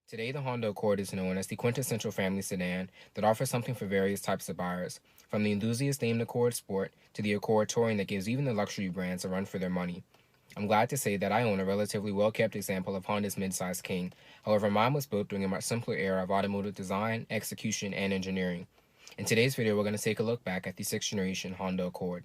Today, the Honda Accord is known as the quintessential family sedan that offers something for various types of buyers, from the enthusiast-named Accord Sport to the Accord Touring that gives even the luxury brands a run for their money. I'm glad to say that I own a relatively well-kept example of Honda's midsize king. However, mine was built during a much simpler era of automotive design, execution, and engineering. In today's video, we're going to take a look back at the 6th generation Honda Accord.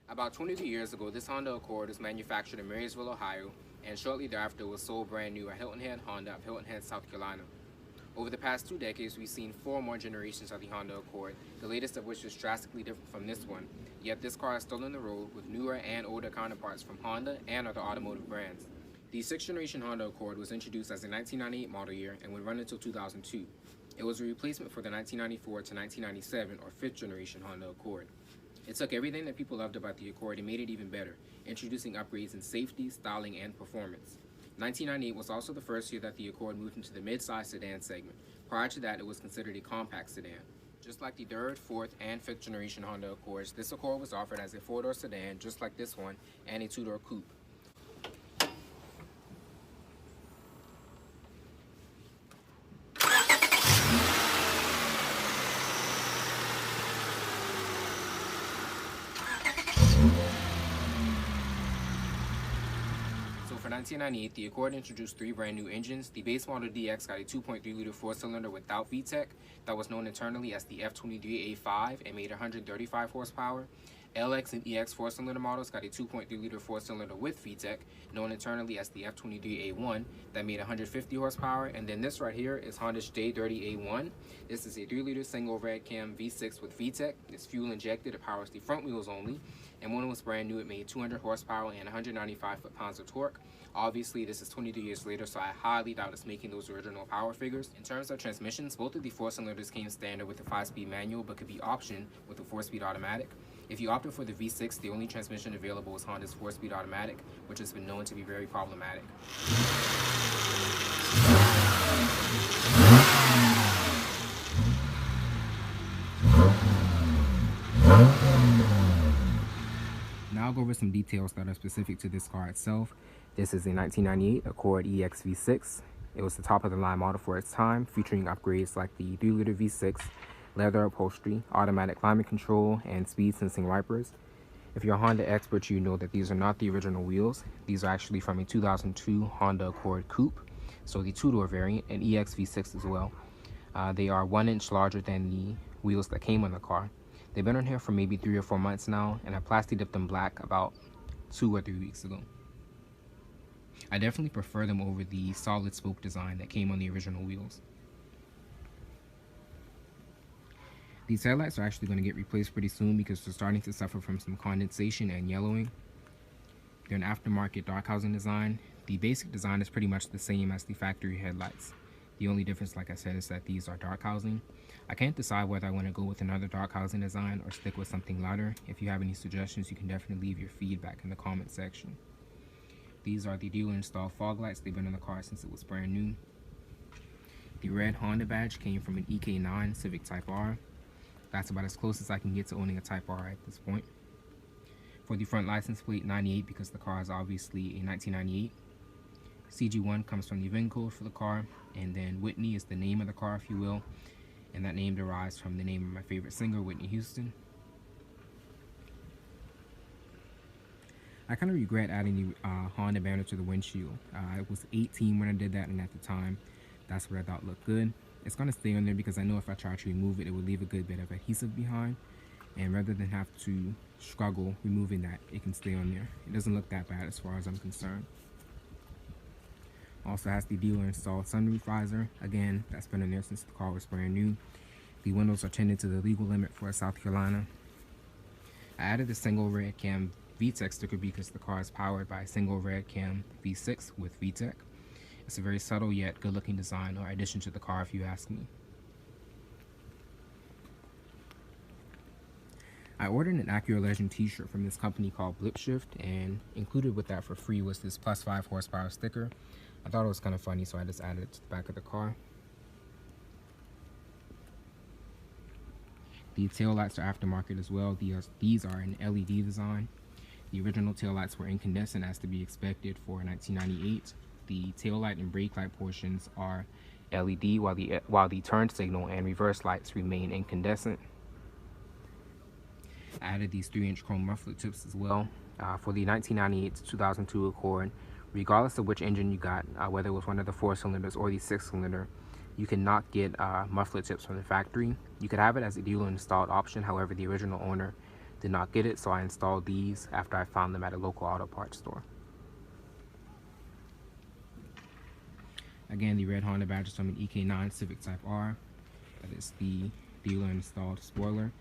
About 22 years ago, this Honda Accord was manufactured in Marysville, Ohio, and shortly thereafter was sold brand new at Hilton Head Honda of Hilton Head, South Carolina. Over the past 2 decades, we've seen 4 more generations of the Honda Accord, the latest of which is drastically different from this one, yet this car is still on the road with newer and older counterparts from Honda and other automotive brands. The 6th generation Honda Accord was introduced as a 1998 model year and would run until 2002. It was a replacement for the 1994 to 1997 or 5th generation Honda Accord. It took everything that people loved about the Accord and made it even better, introducing upgrades in safety, styling, and performance. 1998 was also the first year that the Accord moved into the mid-size sedan segment. Prior to that, it was considered a compact sedan. Just like the 3rd, 4th, and 5th generation Honda Accords, this Accord was offered as a 4-door sedan, just like this one, and a 2-door coupe. For 1998, the Accord introduced 3 brand new engines. The base model DX got a 2.3-liter 4-cylinder without VTEC that was known internally as the F23A5 and made 135 horsepower. LX and EX 4-cylinder models got a 2.3-liter 4-cylinder with VTEC, known internally as the F23A1, that made 150 horsepower. And then this right here is Honda's J30A1. This is a 3-liter single red cam V6 with VTEC. It's fuel injected, it powers the front wheels only. And when it was brand new, it made 200 horsepower and 195 foot-pounds of torque. Obviously, this is 22 years later, so I highly doubt it's making those original power figures. In terms of transmissions, both of the 4-cylinders came standard with a 5-speed manual, but could be optioned with a 4-speed automatic. If you opted for the V6, the only transmission available was Honda's 4-speed automatic, which has been known to be very problematic. Now I'll go over some details that are specific to this car itself. This is a 1998 Accord EX V6. It was the top of the line model for its time, featuring upgrades like the 3-liter V6, leather upholstery, automatic climate control, and speed sensing wipers. If you're a Honda expert, you know that these are not the original wheels. These are actually from a 2002 Honda Accord Coupe, so the 2-door variant, and EX V6 as well. They are 1 inch larger than the wheels that came on the car. They've been on here for maybe 3 or 4 months now, and I plasti dipped them black about 2 or 3 weeks ago. I definitely prefer them over the solid spoke design that came on the original wheels. These headlights are actually going to get replaced pretty soon because they're starting to suffer from some condensation and yellowing. They're an aftermarket dark housing design. The basic design is pretty much the same as the factory headlights. The only difference, like I said, is that these are dark housing. I can't decide whether I want to go with another dark housing design or stick with something lighter. If you have any suggestions, you can definitely leave your feedback in the comment section. These are the dealer installed fog lights. They've been in the car since it was brand new. The red Honda badge came from an EK9 Civic Type R. That's about as close as I can get to owning a Type R at this point. For the front license plate, 98, because the car is obviously a 1998. CG1 comes from the VIN code for the car, and then Whitney is the name of the car, if you will, and that name derives from the name of my favorite singer, Whitney Houston. I kind of regret adding the Honda banner to the windshield. I was 18 when I did that, and at the time, that's what I thought looked good. It's going to stay on there because I know if I try to remove it, it would leave a good bit of adhesive behind. And rather than have to struggle removing that, it can stay on there. It doesn't look that bad as far as I'm concerned. Also has the dealer installed sunroof visor. Again, that's been in there since the car was brand new. The windows are tinted to the legal limit for South Carolina. I added the single red cam VTEC sticker because the car is powered by a single red cam V6 with VTEC. It's a very subtle yet good looking design or addition to the car if you ask me. I ordered an Acura Legend t-shirt from this company called Blip Shift, and included with that for free was this +5 horsepower sticker. I thought it was kind of funny, so I just added it to the back of the car. The tail lights are aftermarket as well. These are an LED design. The original tail lights were incandescent, as to be expected for 1998. The tail light and brake light portions are LED, while the turn signal and reverse lights remain incandescent. I added these 3-inch chrome muffler tips as well. For the 1998 to 2002 Accord, regardless of which engine you got, whether it was one of the 4-cylinders or the 6-cylinder, you cannot get muffler tips from the factory. You could have it as a dealer installed option. However, the original owner did not get it, so I installed these after I found them at a local auto parts store. Again, the red Honda badge is from an EK9 Civic Type R. That is the dealer installed spoiler.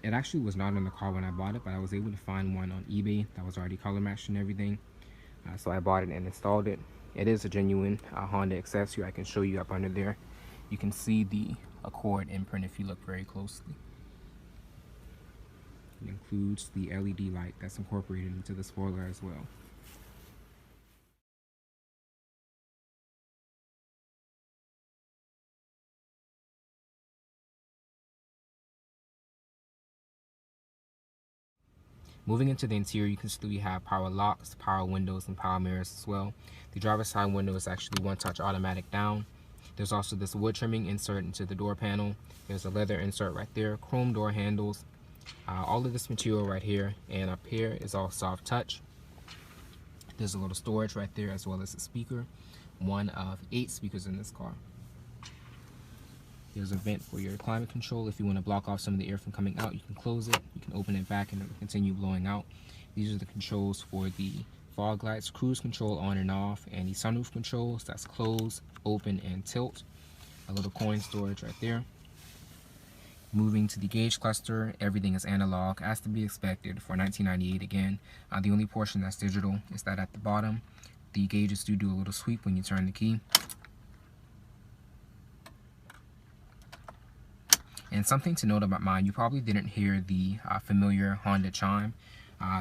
It actually was not on the car when I bought it, but I was able to find one on eBay that was already color matched and everything. So I bought it and installed it. It is a genuine Honda accessory. I can show you up under there. You can see the Accord imprint if you look very closely. It includes the LED light that's incorporated into the spoiler as well. Moving into the interior, you can see we have power locks, power windows, and power mirrors as well. The driver's side window is actually one-touch automatic down. There's also this wood trimming insert into the door panel. There's a leather insert right there, chrome door handles. All of this material right here and up here is all soft touch. There's a little storage right there, as well as a speaker. One of 8 speakers in this car. There's a vent for your climate control. If you want to block off some of the air from coming out, you can close it. You can open it back and it will continue blowing out. These are the controls for the fog lights, cruise control on and off, and the sunroof controls. That's close, open, and tilt. A little coin storage right there. Moving to the gauge cluster, everything is analog, as to be expected for 1998 again. The only portion that's digital is that at the bottom. The gauges do a little sweep when you turn the key. And something to note about mine, you probably didn't hear the familiar Honda chime.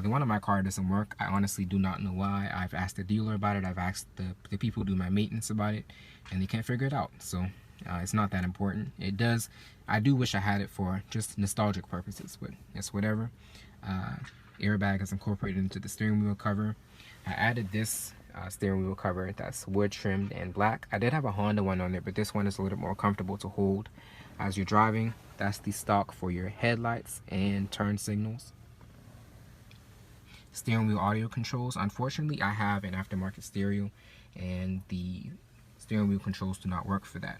The one on my car doesn't work. I honestly do not know why. I've asked the dealer about it. I've asked the people who do my maintenance about it, and they can't figure it out. So it's not that important. It does. I do wish I had it for just nostalgic purposes, but it's whatever. Airbag is incorporated into the steering wheel cover. I added this steering wheel cover that's wood trimmed and black. I did have a Honda one on there, but this one is a little more comfortable to hold as you're driving. That's the stock for your headlights and turn signals. Steering wheel audio controls. Unfortunately, I have an aftermarket stereo, and the steering wheel controls do not work for that.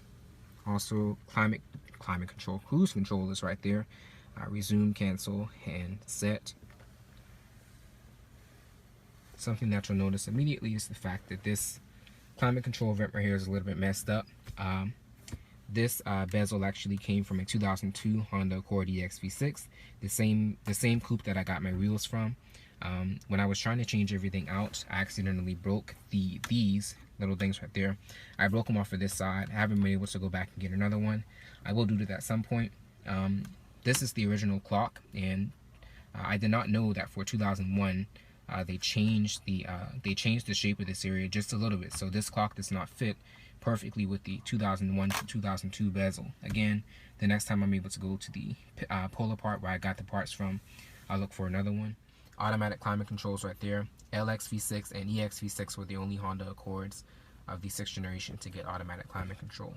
Also, climate control, cruise control is right there. Resume, cancel, and set. Something that you'll notice immediately is the fact that this climate control vent right here is a little bit messed up. This bezel actually came from a 2002 Honda Accord EX V6, the same coupe that I got my wheels from. When I was trying to change everything out, I accidentally broke these little things right there. I broke them off of this side. I haven't been able to go back and get another one. I will do that at some point. This is the original clock, and I did not know that for 2001 they changed the shape of this area just a little bit, so this clock does not fit perfectly with the 2001 to 2002 bezel. Again, the next time I'm able to go to the Polar part where I got the parts from, I'll look for another one. Automatic climate controls right there. LX V6 and EX V6 were the only Honda Accords of the 6th generation to get automatic climate control.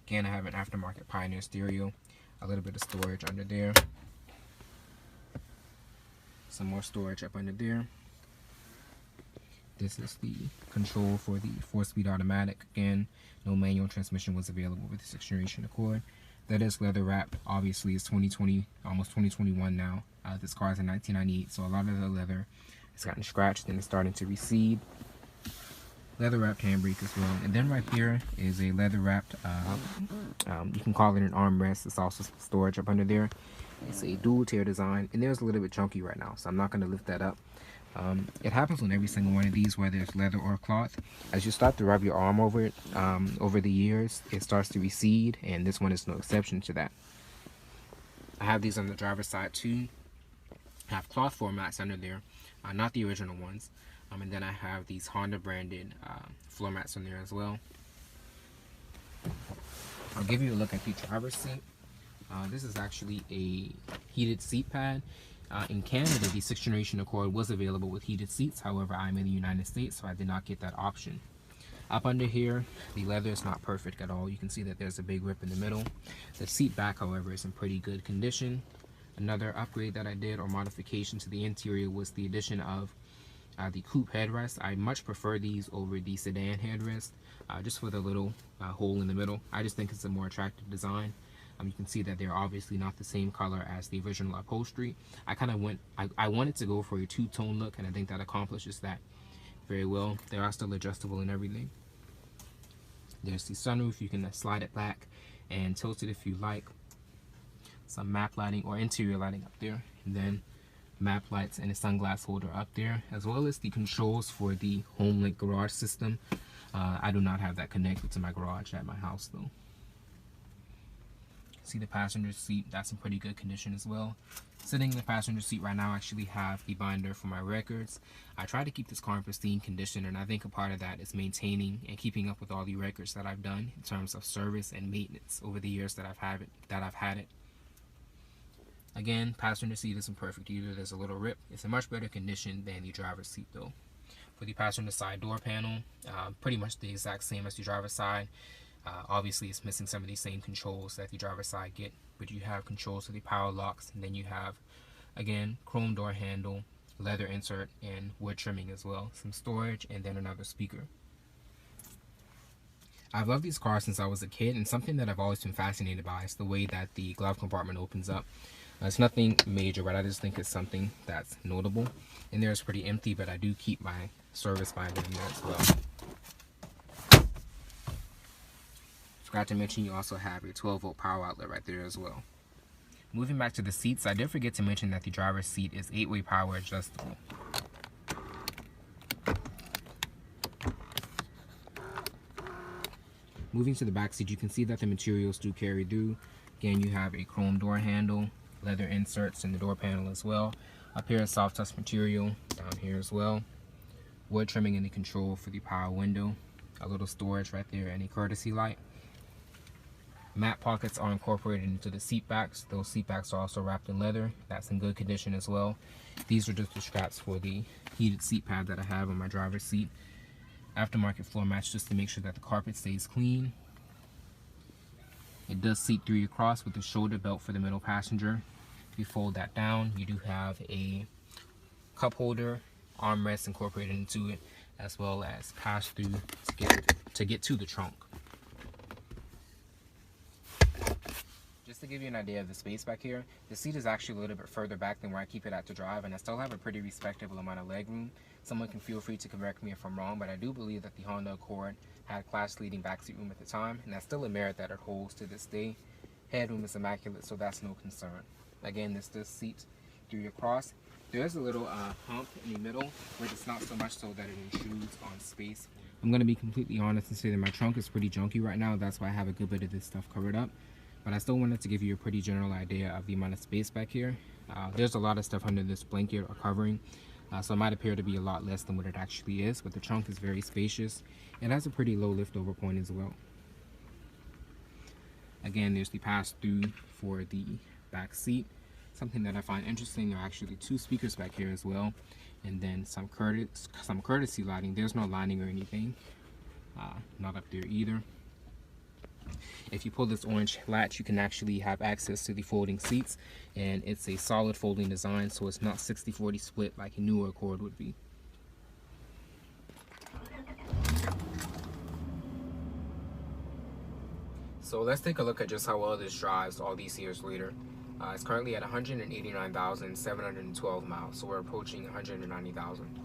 Again, I have an aftermarket Pioneer stereo, a little bit of storage under there, some more storage up under there. This is the control for the 4-speed automatic. Again, no manual transmission was available with the 6th generation Accord. That is leather wrapped. Obviously, it's 2020, almost 2021 now. This car is in 1998, so a lot of the leather has gotten scratched and it's starting to recede. Leather wrapped handbrake as well. And then right here is a leather wrapped, you can call it an armrest. It's also some storage up under there. It's a dual tier design, and there's a little bit chunky right now, so I'm not going to lift that up. It happens on every single one of these, whether it's leather or cloth. As you start to rub your arm over it, over the years, it starts to recede, and this one is no exception to that. I have these on the driver's side too. I have cloth floor mats under there, not the original ones. And then I have these Honda branded floor mats on there as well. I'll give you a look at the driver's seat. This is actually a heated seat pad. In Canada, the 6th generation Accord was available with heated seats. However, I'm in the United States, so I did not get that option. Up under here, the leather is not perfect at all. You can see that there's a big rip in the middle. The seat back, however, is in pretty good condition. Another upgrade that I did, or modification to the interior, was the addition of the coupe headrest. I much prefer these over the sedan headrest, just for the little hole in the middle. I just think it's a more attractive design. You can see that they're obviously not the same color as the original upholstery. I wanted to go for a two-tone look, and I think that accomplishes that very well. They are still adjustable and everything. There's the sunroof. You can slide it back and tilt it if you like. Some map lighting or interior lighting up there, and then map lights and a sunglass holder up there, as well as the controls for the HomeLink garage system. I do not have that connected to my garage at my house though. See the passenger seat, that's in pretty good condition as well. Sitting in the passenger seat right now, I actually have the binder for my records. I try to keep this car in pristine condition, and I think a part of that is maintaining and keeping up with all the records that I've done in terms of service and maintenance over the years that I've had it. Again, passenger seat isn't perfect either. There's a little rip. It's in much better condition than the driver's seat though. For the passenger side door panel, pretty much the exact same as the driver's side. Obviously, it's missing some of these same controls that the driver's side get, but you have controls for the power locks, and then you have, again, chrome door handle, leather insert, and wood trimming as well. Some storage, and then another speaker. I've loved these cars since I was a kid, and something that I've always been fascinated by is the way that the glove compartment opens up. It's nothing major, but I just think it's something that's notable. In there it's pretty empty, but I do keep my service binder in there as well. Forgot to mention, you also have a 12-volt power outlet right there as well. Moving back to the seats, I did forget to mention that the driver's seat is 8-way power adjustable. Moving to the back seat, you can see that the materials do carry through. Again, you have a chrome door handle, leather inserts in the door panel as well. Up here is soft touch material, down here as well. Wood trimming in the control for the power window. A little storage right there and a courtesy light. Mat pockets are incorporated into the seat backs. Those seat backs are also wrapped in leather. That's in good condition as well. These are just the straps for the heated seat pad that I have on my driver's seat. Aftermarket floor mats just to make sure that the carpet stays clean. It does seat 3 across with a shoulder belt for the middle passenger. If you fold that down, you do have a cup holder, armrest incorporated into it, as well as pass through to get to the trunk. Just to give you an idea of the space back here, the seat is actually a little bit further back than where I keep it at to drive, and I still have a pretty respectable amount of leg room. Someone can feel free to correct me if I'm wrong, but I do believe that the Honda Accord had class-leading backseat room at the time, and that's still a merit that it holds to this day. Headroom is immaculate, so that's no concern. Again, this does seat 3 across. There is a little hump in the middle, but it's not so much so that it intrudes on space. I'm going to be completely honest and say that my trunk is pretty junky right now. That's why I have a good bit of this stuff covered up. But I still wanted to give you a pretty general idea of the amount of space back here. There's a lot of stuff under this blanket or covering, so it might appear to be a lot less than what it actually is, but the trunk is very spacious. It has a pretty low liftover point as well. Again, there's the pass-through for the back seat. Something that I find interesting, there are actually 2 speakers back here as well, and then some courtesy lighting. There's no lining or anything, not up there either. If you pull this orange latch, you can actually have access to the folding seats, and it's a solid folding design, so it's not 60-40 split like a newer Accord would be. So let's take a look at just how well this drives all these years later. It's currently at 189,712 miles, so we're approaching 190,000.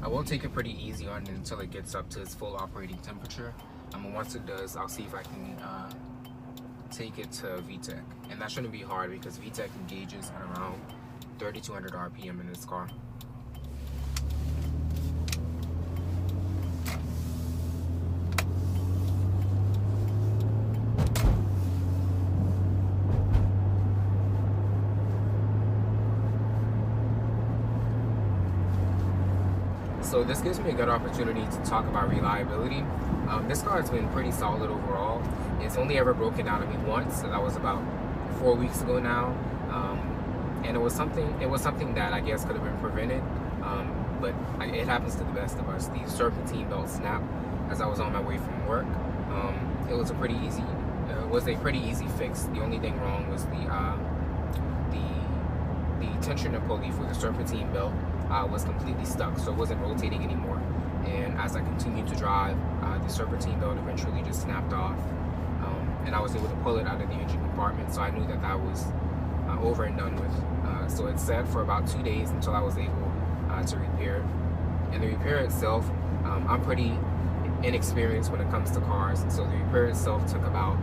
I will take it pretty easy on it until it gets up to its full operating temperature. And once it does, I'll see if I can take it to VTEC, and that shouldn't be hard because VTEC engages at around 3,200 RPM in this car. So this gives me a good opportunity to talk about reliability. This car has been pretty solid overall. It's only ever broken down on me once, and that was about 4 weeks ago now. And it was something that I guess could have been prevented, but it happens to the best of us. The serpentine belt snapped as I was on my way from work. It was a pretty easy fix. The only thing wrong was the tensioner pulley for the serpentine belt was completely stuck, so it wasn't rotating anymore. And as I continued to drive, the serpentine belt eventually just snapped off, and I was able to pull it out of the engine compartment, so I knew that that was over and done with. So it sat for about 2 days until I was able to repair it. And the repair itself, I'm pretty inexperienced when it comes to cars, so the repair itself took about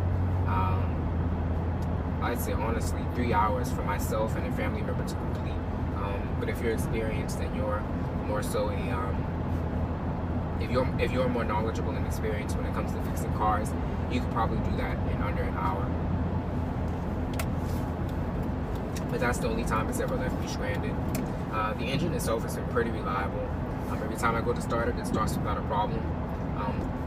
I'd say honestly 3 hours for myself and a family member to complete. But if you're experienced and you're more so if you're more knowledgeable and experienced when it comes to fixing cars, you could probably do that in under an hour. But that's the only time it's ever left me stranded. The engine itself has been pretty reliable. Every time I go to start it, it starts without a problem.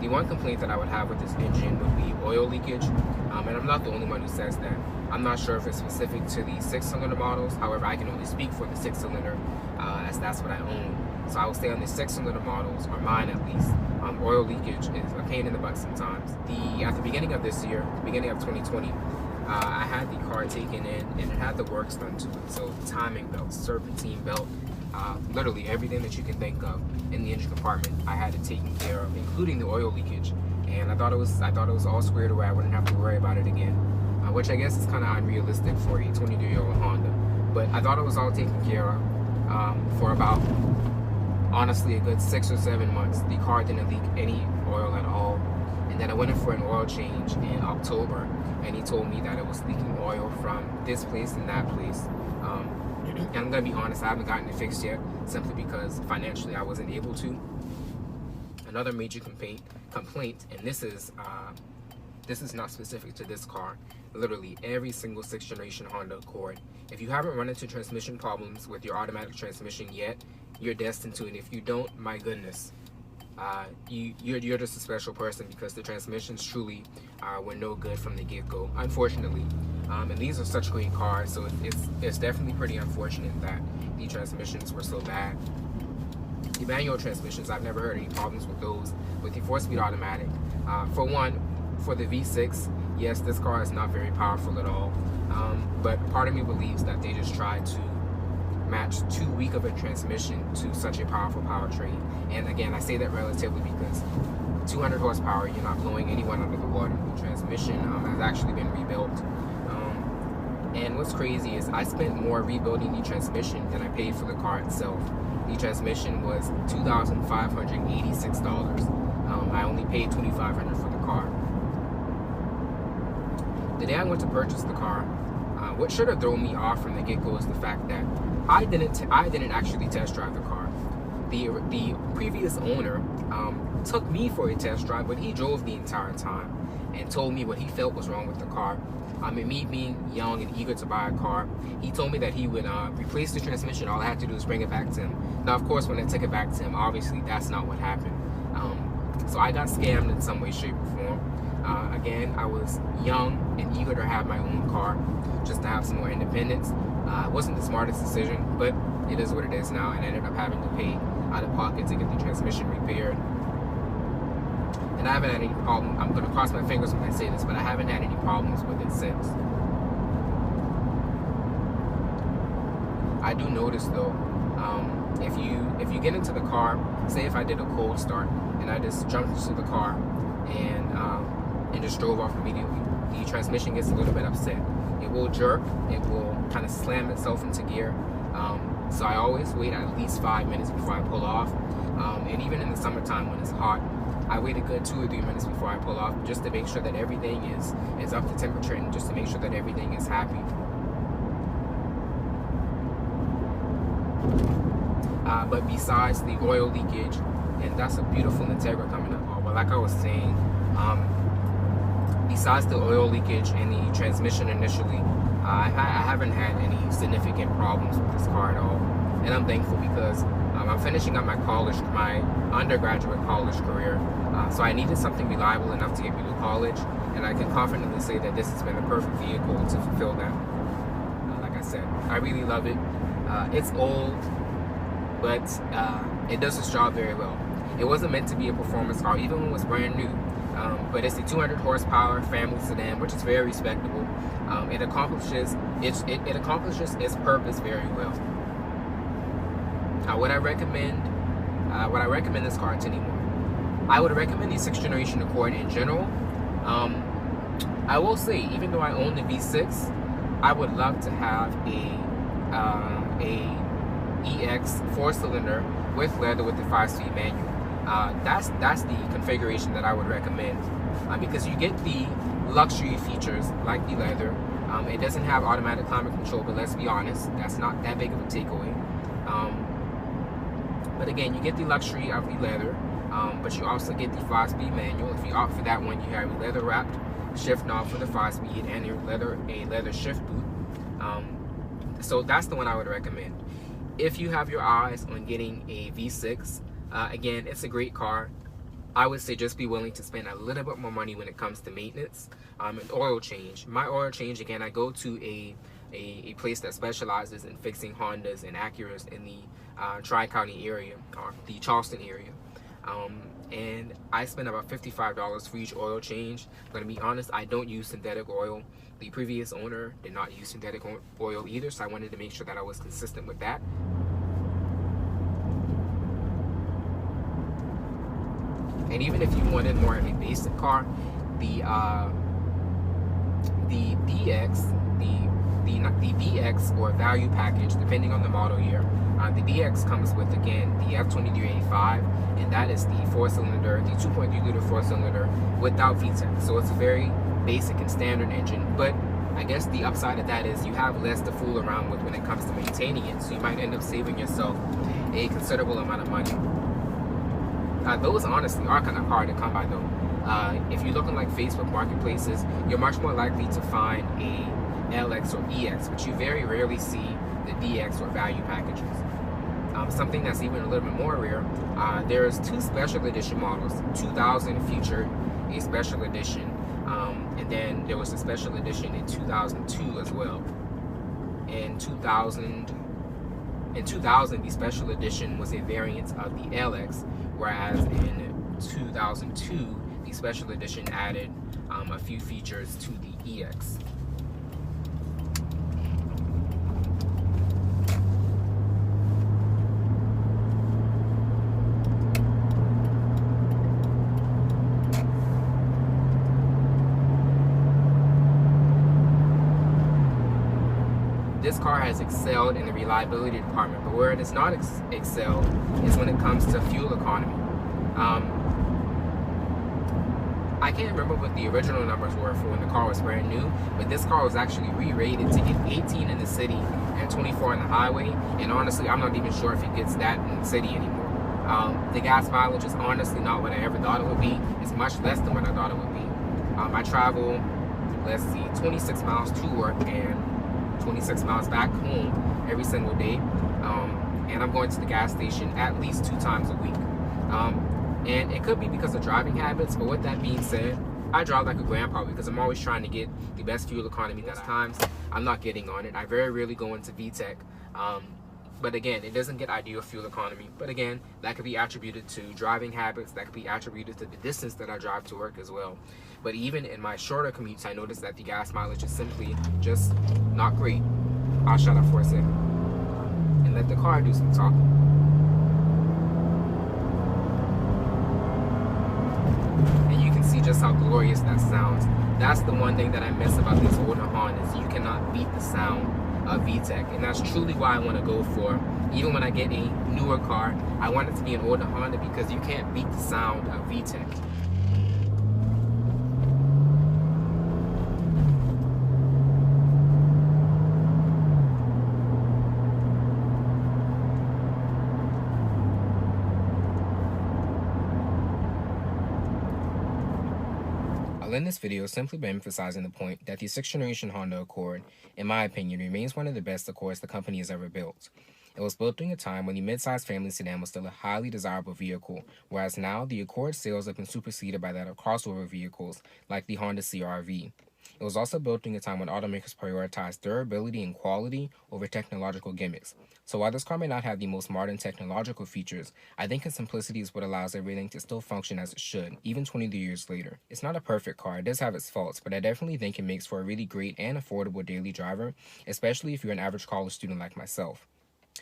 The one complaint that I would have with this engine would be oil leakage, and I'm not the only one who says that. I'm not sure if it's specific to the 6-cylinder models. However, I can only speak for the 6-cylinder as that's what I own. So I will say on the 6-cylinder models, or mine at least, oil leakage is a pain in the butt sometimes. At the beginning of this year, the beginning of 2020, I had the car taken in and it had the works done to it. So timing belt, serpentine belt, literally everything that you can think of in the engine compartment, I had it taken care of, including the oil leakage. And I thought it was all squared away. I wouldn't have to worry about it again, which I guess is kind of unrealistic for a 22-year-old Honda. But I thought it was all taken care of for about, honestly, a good 6 or 7 months. The car didn't leak any oil at all. And then I went in for an oil change in October, and he told me that it was leaking oil from this place and that place. And I'm gonna be honest, I haven't gotten it fixed yet, simply because financially I wasn't able to. Another major complaint, and this is not specific to this car. Literally every single 6th generation Honda Accord. If you haven't run into transmission problems with your automatic transmission yet, you're destined to. And if you don't, my goodness, you're just a special person, because the transmissions truly were no good from the get-go, unfortunately. And these are such great cars, so it's definitely pretty unfortunate that the transmissions were so bad. The manual transmissions, I've never heard any problems with those. With the 4-speed automatic, for one, for the V6, yes, this car is not very powerful at all. But part of me believes that they just tried to match too weak of a transmission to such a powerful powertrain. And again, I say that relatively because 200 horsepower, you're not blowing anyone under the water. The transmission has actually been rebuilt. And what's crazy is I spent more rebuilding the transmission than I paid for the car itself. The transmission was $2,586. I only paid $2,500 for the car. The day I went to purchase the car, what should have thrown me off from the get-go is the fact that I didn't actually test drive the car. The previous owner took me for a test drive, but he drove the entire time and told me what he felt was wrong with the car. Me being young and eager to buy a car, he told me that he would replace the transmission. All I had to do was bring it back to him. Now, of course, when I took it back to him, obviously that's not what happened. So I got scammed in some way, shape, or form. Again, I was young and eager to have my own car, just to have some more independence. It wasn't the smartest decision, but it is what it is now, and I ended up having to pay out of pocket to get the transmission repaired. And I haven't had any problem. I'm going to cross my fingers when I say this, but I haven't had any problems with it since. I do notice though, if you get into the car, say if I did a cold start and I just jumped into the car and just drove off immediately, the transmission gets a little bit upset. It will jerk, it will kind of slam itself into gear. So I always wait at least 5 minutes before I pull off. And even in the summertime when it's hot, I wait a good 2 or 3 minutes before I pull off, just to make sure that everything is up to temperature, and just to make sure that everything is happy. But besides the oil leakage, and that's a beautiful Integra coming up. Well, like I was saying, besides the oil leakage and the transmission initially, I haven't had any significant problems with this car at all, and I'm thankful because I'm finishing up my undergraduate college career, so I needed something reliable enough to get me to college, and I can confidently say that this has been the perfect vehicle to fulfill that. Like I said, I really love it. It's old, but it does its job very well. It wasn't meant to be a performance car, even when it was brand new. But it's the 200 horsepower family sedan, which is very respectable. It accomplishes its purpose very well. Would I recommend this car to anyone? I would recommend the 6th generation Accord in general. I will say, even though I own the V6, I would love to have a EX 4-cylinder with leather with the 5-speed manual. That's the configuration that I would recommend, because you get the luxury features like the leather. It doesn't have automatic climate control, but let's be honest, that's not that big of a takeaway. But again, you get the luxury of the leather, but you also get the 5-speed manual. If you opt for that one, you have a leather wrapped shift knob for the 5-speed and a leather shift boot. So that's the one I would recommend. If you have your eyes on getting a V6, again, it's a great car. I would say just be willing to spend a little bit more money when it comes to maintenance and oil change. My oil change, again, I go to a place that specializes in fixing Hondas and Acuras in the Tri-County area, or the Charleston area. And I spend about $55 for each oil change. I'm going to be honest, I don't use synthetic oil. The previous owner did not use synthetic oil either, so I wanted to make sure that I was consistent with that. And even if you wanted more of a basic car, the VX or value package, depending on the model year, the VX comes with, again, the F2385, and that is the 4-cylinder, the 2.3-liter 4-cylinder without VTEC. So it's a very basic and standard engine, but I guess the upside of that is you have less to fool around with when it comes to maintaining it, so you might end up saving yourself a considerable amount of money. Those honestly are kind of hard to come by though. If you're looking like Facebook marketplaces, you're much more likely to find a LX or EX, but you very rarely see the DX or value packages. Something that's even a little bit more rare, there's 2 special edition models. 2000 featured a special edition, and then there was a special edition in 2002 as well. In 2000, the special edition was a variant of the LX, whereas in 2002, the special edition added a few features to the EX. This car has excelled in the reliability department, but where it has not excelled is when it comes to fuel economy. I can't remember what the original numbers were for when the car was brand new, but this car was actually re-rated to get 18 in the city and 24 on the highway, and honestly, I'm not even sure if it gets that in the city anymore. The gas mileage is honestly not what I ever thought it would be. It's much less than what I thought it would be. I travel, let's see, 26 miles to work and 26 miles back home every single day, and I'm going to the gas station at least 2 times a week. And it could be because of driving habits, but with that being said, I drive like a grandpa because I'm always trying to get the best fuel economy. Most times I'm not getting on it. I very rarely go into VTEC, but again, it doesn't get ideal fuel economy. But again, that could be attributed to driving habits, that could be attributed to the distance that I drive to work as well. But even in my shorter commutes, I notice that the gas mileage is simply just not great. I'll shut up for a second and let the car do some talking. And you can see just how glorious that sounds. That's the one thing that I miss about these older Hondas. You cannot beat the sound a VTEC, and that's truly why I want to go for. Even when I get a newer car, I want it to be an older Honda because you can't beat the sound of VTEC. I'll end this video simply by emphasizing the point that the 6th generation Honda Accord, in my opinion, remains one of the best Accords the company has ever built. It was built during a time when the midsize family sedan was still a highly desirable vehicle, whereas now the Accord sales have been superseded by that of crossover vehicles like the Honda CR-V. It was also built during a time when automakers prioritized durability and quality over technological gimmicks. So while this car may not have the most modern technological features, I think its simplicity is what allows everything to still function as it should, even 23 years later. It's not a perfect car, it does have its faults, but I definitely think it makes for a really great and affordable daily driver, especially if you're an average college student like myself.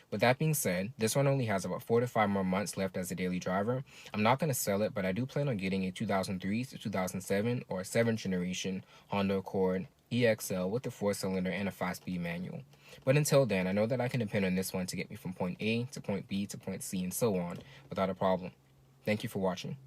With that being said, this one only has about 4 to 5 more months left as a daily driver. I'm not going to sell it, but I do plan on getting a 2003 to 2007 or 7th generation Honda Accord EXL with a 4-cylinder and a 5-speed manual. But until then, I know that I can depend on this one to get me from point A to point B to point C and so on without a problem. Thank you for watching.